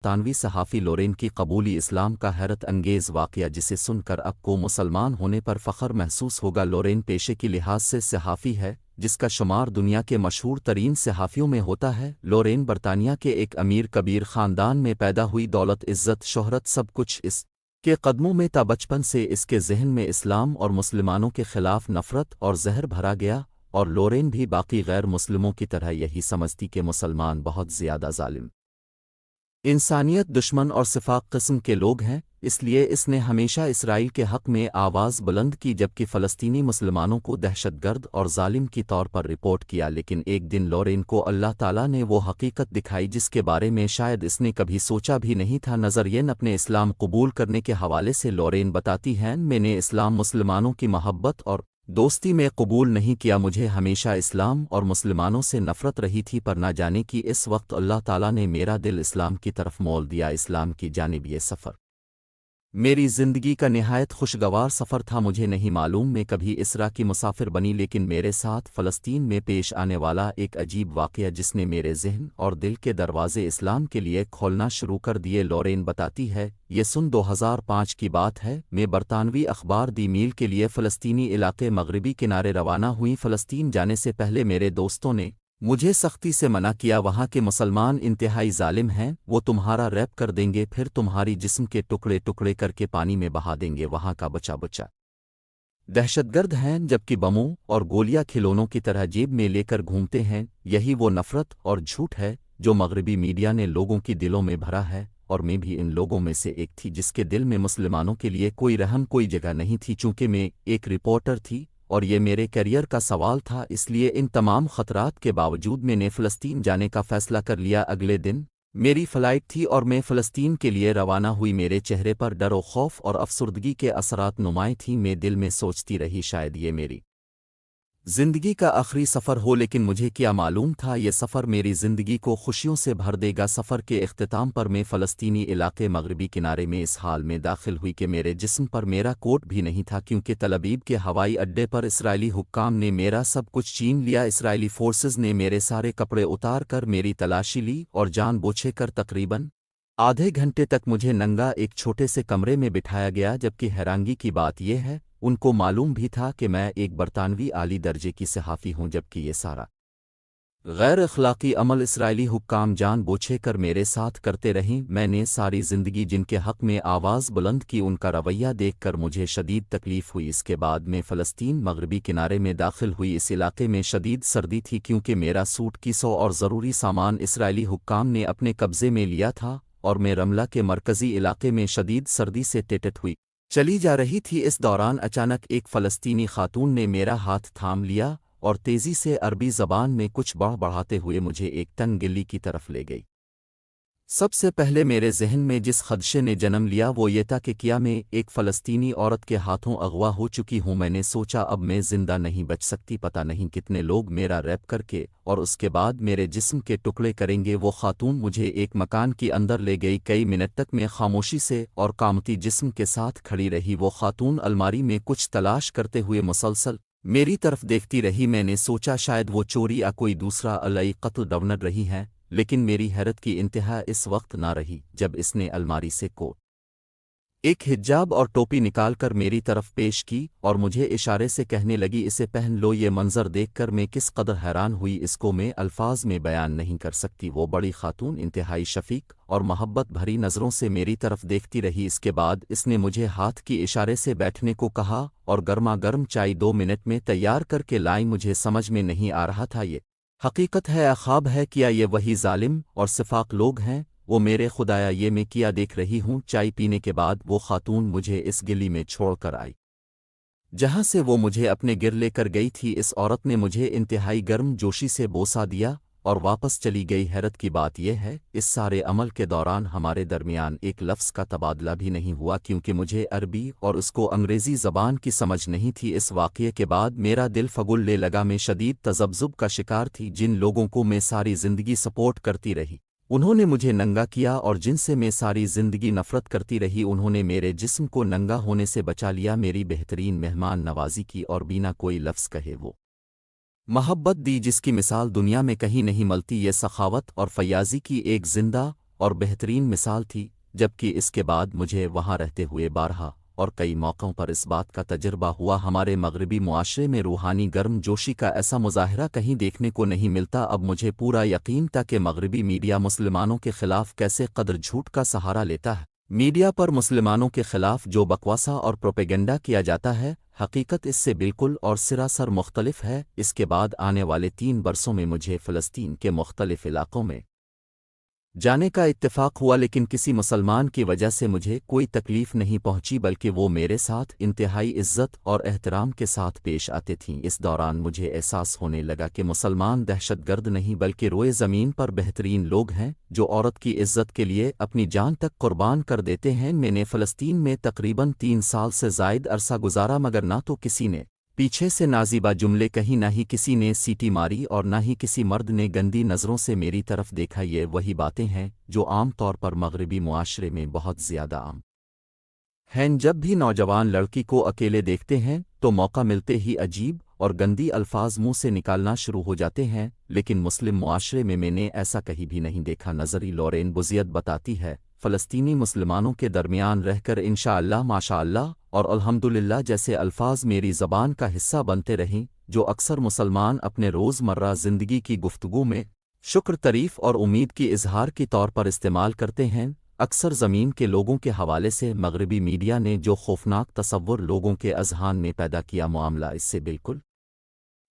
برطانوی صحافی لورین کی قبولی اسلام کا حیرت انگیز واقعہ جسے سن کر اب کو مسلمان ہونے پر فخر محسوس ہوگا۔ لورین پیشے کی لحاظ سے صحافی ہے جس کا شمار دنیا کے مشہور ترین صحافیوں میں ہوتا ہے۔ لورین برطانیہ کے ایک امیر کبیر خاندان میں پیدا ہوئی۔ دولت، عزت، شہرت، سب کچھ اس کے قدموں میں تھا۔ بچپن سے اس کے ذہن میں اسلام اور مسلمانوں کے خلاف نفرت اور زہر بھرا گیا، اور لورین بھی باقی غیر مسلموں کی طرح یہی سمجھتی کہ مسلمان بہت زیادہ ظالم، انسانیت دشمن اور سفاق قسم کے لوگ ہیں۔ اس لیے اس نے ہمیشہ اسرائیل کے حق میں آواز بلند کی، جبکہ فلسطینی مسلمانوں کو دہشت گرد اور ظالم کی طور پر رپورٹ کیا۔ لیکن ایک دن لورین کو اللہ تعالیٰ نے وہ حقیقت دکھائی جس کے بارے میں شاید اس نے کبھی سوچا بھی نہیں تھا۔ نظرین اپنے اسلام قبول کرنے کے حوالے سے لورین بتاتی ہیں، میں نے اسلام مسلمانوں کی محبت اور دوستی میں قبول نہیں کیا، مجھے ہمیشہ اسلام اور مسلمانوں سے نفرت رہی تھی، پر نہ جانے کہ اس وقت اللہ تعالیٰ نے میرا دل اسلام کی طرف مول دیا، اسلام کی جانب۔ یہ سفر میری زندگی کا نہایت خوشگوار سفر تھا۔ مجھے نہیں معلوم میں کبھی اسرا کی مسافر بنی، لیکن میرے ساتھ فلسطین میں پیش آنے والا ایک عجیب واقعہ جس نے میرے ذہن اور دل کے دروازے اسلام کے لیے کھولنا شروع کر دیے۔ لورین بتاتی ہے، یہ سن 2005 کی بات ہے، میں برطانوی اخبار دی میل کے لیے فلسطینی علاقے مغربی کنارے روانہ ہوئی۔ فلسطین جانے سے پہلے میرے دوستوں نے مجھے سختی سے منع کیا، وہاں کے مسلمان انتہائی ظالم ہیں، وہ تمہارا ریپ کر دیں گے، پھر تمہاری جسم کے ٹکڑے ٹکڑے کر کے پانی میں بہا دیں گے، وہاں کا بچہ بچہ دہشت گرد ہیں، جبکہ بموں اور گولیاں کھلونوں کی طرح جیب میں لے کر گھومتے ہیں۔ یہی وہ نفرت اور جھوٹ ہے جو مغربی میڈیا نے لوگوں کی دلوں میں بھرا ہے، اور میں بھی ان لوگوں میں سے ایک تھی جس کے دل میں مسلمانوں کے لیے کوئی رحم، کوئی جگہ نہیں تھی۔ چونکہ میں ایک رپورٹر تھی اور یہ میرے کیریئر کا سوال تھا، اس لیے ان تمام خطرات کے باوجود میں نے فلسطین جانے کا فیصلہ کر لیا۔ اگلے دن میری فلائٹ تھی اور میں فلسطین کے لیے روانہ ہوئی۔ میرے چہرے پر ڈر و خوف اور افسردگی کے اثرات نمایاں تھیں۔ میں دل میں سوچتی رہی شاید یہ میری زندگی کا آخری سفر ہو، لیکن مجھے کیا معلوم تھا یہ سفر میری زندگی کو خوشیوں سے بھر دے گا۔ سفر کے اختتام پر میں فلسطینی علاقے مغربی کنارے میں اس حال میں داخل ہوئی کہ میرے جسم پر میرا کوٹ بھی نہیں تھا، کیونکہ تل ابیب کے ہوائی اڈے پر اسرائیلی حکام نے میرا سب کچھ چھین لیا۔ اسرائیلی فورسز نے میرے سارے کپڑے اتار کر میری تلاشی لی اور جان بوجھ کر تقریباً آدھے گھنٹے تک مجھے ننگا ایک چھوٹے سے کمرے میں بٹھایا گیا۔ جبکہ حیرانگی کی بات یہ ہے، ان کو معلوم بھی تھا کہ میں ایک برطانوی اعلی درجے کی صحافی ہوں، جبکہ یہ سارا غیر اخلاقی عمل اسرائیلی حکام جان بوجھ کر میرے ساتھ کرتے رہیں۔ میں نے ساری زندگی جن کے حق میں آواز بلند کی، ان کا رویہ دیکھ کر مجھے شدید تکلیف ہوئی۔ اس کے بعد میں فلسطین مغربی کنارے میں داخل ہوئی۔ اس علاقے میں شدید سردی تھی، کیونکہ میرا سوٹ کیسوں اور ضروری سامان اسرائیلی حکام نے اپنے قبضے میں لیا تھا، اور میں رملہ کے مرکزی علاقے میں شدید سردی سے ٹٹ ہوئی چلی جا رہی تھی۔ اس دوران اچانک ایک فلسطینی خاتون نے میرا ہاتھ تھام لیا اور تیزی سے عربی زبان میں کچھ بڑھاتے ہوئے مجھے ایک تنگ گلی کی طرف لے گئی۔ سب سے پہلے میرے ذہن میں جس خدشے نے جنم لیا وہ یہ تھا کہ کیا میں ایک فلسطینی عورت کے ہاتھوں اغوا ہو چکی ہوں۔ میں نے سوچا اب میں زندہ نہیں بچ سکتی، پتہ نہیں کتنے لوگ میرا ریپ کر کے اور اس کے بعد میرے جسم کے ٹکڑے کریں گے۔ وہ خاتون مجھے ایک مکان کے اندر لے گئی۔ کئی منٹ تک میں خاموشی سے اور قامتی جسم کے ساتھ کھڑی رہی۔ وہ خاتون الماری میں کچھ تلاش کرتے ہوئے مسلسل میری طرف دیکھتی رہی۔ میں نے سوچا شاید وہ چوری یا کوئی دوسرا علائی قتل ڈھونڈ رہی ہے، لیکن میری حیرت کی انتہا اس وقت نہ رہی جب اس نے الماری سے کوٹ، ایک حجاب اور ٹوپی نکال کر میری طرف پیش کی اور مجھے اشارے سے کہنے لگی اسے پہن لو۔ یہ منظر دیکھ کر میں کس قدر حیران ہوئی اس کو میں الفاظ میں بیان نہیں کر سکتی۔ وہ بڑی خاتون انتہائی شفیق اور محبت بھری نظروں سے میری طرف دیکھتی رہی۔ اس کے بعد اس نے مجھے ہاتھ کی اشارے سے بیٹھنے کو کہا اور گرما گرم چائے 2 منٹ میں تیار کر کے لائی۔ مجھے سمجھ میں نہیں آ رہا تھا یہ حقیقت ہے یا خواب ہے، کیا یہ وہی ظالم اور سفاق لوگ ہیں؟ وہ میرے خدایا یہ میں کیا دیکھ رہی ہوں؟ چائے پینے کے بعد وہ خاتون مجھے اس گلی میں چھوڑ کر آئی جہاں سے وہ مجھے اپنے گر لے کر گئی تھی۔ اس عورت نے مجھے انتہائی گرم جوشی سے بوسہ دیا اور واپس چلی گئی۔ حیرت کی بات یہ ہے اس سارے عمل کے دوران ہمارے درمیان ایک لفظ کا تبادلہ بھی نہیں ہوا، کیونکہ مجھے عربی اور اس کو انگریزی زبان کی سمجھ نہیں تھی۔ اس واقعے کے بعد میرا دل پھگلنے لگا۔ میں شدید تذبذب کا شکار تھی۔ جن لوگوں کو میں ساری زندگی سپورٹ کرتی رہی انہوں نے مجھے ننگا کیا، اور جن سے میں ساری زندگی نفرت کرتی رہی انہوں نے میرے جسم کو ننگا ہونے سے بچا لیا، میری بہترین مہمان نوازی کی اور بنا کوئی لفظ کہے وہ محبت دی جس کی مثال دنیا میں کہیں نہیں ملتی۔ یہ سخاوت اور فیاضی کی ایک زندہ اور بہترین مثال تھی، جبکہ اس کے بعد مجھے وہاں رہتے ہوئے بارہا اور کئی موقعوں پر اس بات کا تجربہ ہوا۔ ہمارے مغربی معاشرے میں روحانی گرم جوشی کا ایسا مظاہرہ کہیں دیکھنے کو نہیں ملتا۔ اب مجھے پورا یقین تھا کہ مغربی میڈیا مسلمانوں کے خلاف کیسے قدر جھوٹ کا سہارا لیتا ہے۔ میڈیا پر مسلمانوں کے خلاف جو بکواسا اور پروپیگنڈا کیا جاتا ہے، حقیقت اس سے بالکل اور سراسر مختلف ہے۔ اس کے بعد آنے والے 3 برسوں میں مجھے فلسطین کے مختلف علاقوں میں جانے کا اتفاق ہوا، لیکن کسی مسلمان کی وجہ سے مجھے کوئی تکلیف نہیں پہنچی، بلکہ وہ میرے ساتھ انتہائی عزت اور احترام کے ساتھ پیش آتے تھیں۔ اس دوران مجھے احساس ہونے لگا کہ مسلمان دہشت گرد نہیں بلکہ روئے زمین پر بہترین لوگ ہیں، جو عورت کی عزت کے لیے اپنی جان تک قربان کر دیتے ہیں۔ میں نے فلسطین میں تقریباً 3 سال سے زائد عرصہ گزارا، مگر نہ تو کسی نے پیچھے سے نازیبا جملے کہیں، نہ ہی کسی نے سیٹی ماری، اور نہ ہی کسی مرد نے گندی نظروں سے میری طرف دیکھا۔ یہ وہی باتیں ہیں جو عام طور پر مغربی معاشرے میں بہت زیادہ عام ہیں۔ جب بھی نوجوان لڑکی کو اکیلے دیکھتے ہیں تو موقع ملتے ہی عجیب اور گندی الفاظ منہ سے نکالنا شروع ہو جاتے ہیں، لیکن مسلم معاشرے میں نے ایسا کہیں بھی نہیں دیکھا۔ نظری لورین بوزیت بتاتی ہے، فلسطینی مسلمانوں کے درمیان رہ کر انشاءاللہ، ماشاءاللہ اور الحمدللہ جیسے الفاظ میری زبان کا حصہ بنتے رہیں، جو اکثر مسلمان اپنے روز مرہ زندگی کی گفتگو میں شکر، تعریف اور امید کی اظہار کے طور پر استعمال کرتے ہیں۔ اکثر زمین کے لوگوں کے حوالے سے مغربی میڈیا نے جو خوفناک تصور لوگوں کے اذہان میں پیدا کیا، معاملہ اس سے بالکل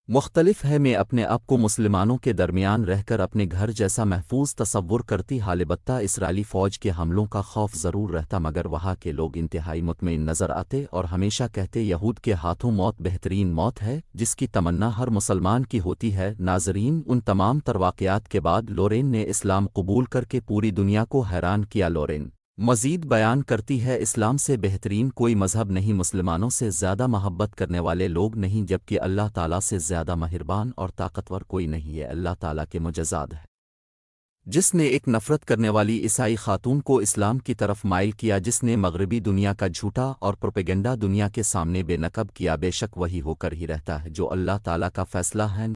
مختلف ہے۔ میں اپنے آپ کو مسلمانوں کے درمیان رہ کر اپنے گھر جیسا محفوظ تصور کرتی، البتہ اسرائیلی فوج کے حملوں کا خوف ضرور رہتا، مگر وہاں کے لوگ انتہائی مطمئن نظر آتے اور ہمیشہ کہتے یہود کے ہاتھوں موت بہترین موت ہے، جس کی تمنا ہر مسلمان کی ہوتی ہے۔ ناظرین، ان تمام تر واقعات کے بعد لورین نے اسلام قبول کر کے پوری دنیا کو حیران کیا۔ لورین مزید بیان کرتی ہے، اسلام سے بہترین کوئی مذہب نہیں، مسلمانوں سے زیادہ محبت کرنے والے لوگ نہیں، جبکہ اللہ تعالیٰ سے زیادہ مہربان اور طاقتور کوئی نہیں ہے۔ اللہ تعالیٰ کے معجزات ہے جس نے ایک نفرت کرنے والی عیسائی خاتون کو اسلام کی طرف مائل کیا، جس نے مغربی دنیا کا جھوٹا اور پروپیگنڈا دنیا کے سامنے بے نقب کیا۔ بے شک وہی ہو کر ہی رہتا ہے جو اللہ تعالیٰ کا فیصلہ ہے۔